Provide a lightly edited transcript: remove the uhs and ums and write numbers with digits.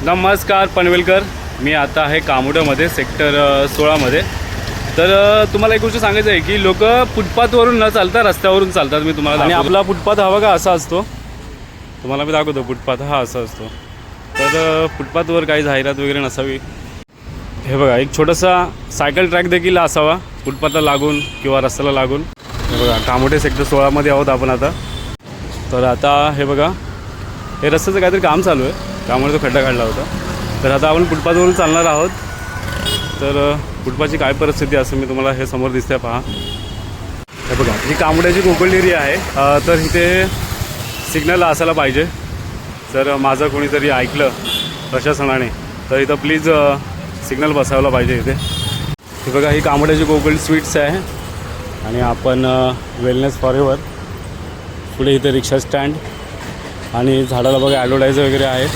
नमस्कार पनवेलकर, मी आता आहे कामोड्यामध्ये सेक्टर 16मध्ये. तर तुम्हाला एक गोष्ट सांगायचं आहे की लोक फुटपाथवरून न चालता रस्त्यावरून चालतात. मी तुम्हाला आणि आपला फुटपाथ हा बघा असा असतो, तुम्हाला मी दाखवतो. फुटपाथ हा असा असतो. तर फुटपाथवर काही जाहिरात वगैरे नसावी. हे बघा, एक छोटासा सायकल ट्रॅक देखील असावा फुटपाथला लागून किंवा रस्त्याला लागून. हे बघा, कामोडे सेक्टर 16मध्ये आहोत आपण आता. तर आता हे बघा, हे रस्त्याचं काहीतरी काम चालू आहे, त्यामुळे तो खड्डा काढला होता. तर आता आपण फुटपाथवरून चालणार आहोत. तर फुटपाथची काय परिस्थिती असं मी तुम्हाला हे समोर दिसते पहा. हे बघा, ही कामोड्याची कोकण एरिया आहे. तर इथे सिग्नल असायला पाहिजे. जर माझं कोणीतरी ऐकलं प्रशासनाने तर इथं प्लीज सिग्नल बसावला पाहिजे इथे. हे बघा, ही कामोड्याची कोकण स्वीट्स आहे आणि आपण वेलनेस फॉरेवर पुढे इथे रिक्षा स्टँड आणि झाडाला बघा ॲडव्हर्टाईज वगैरे आहे.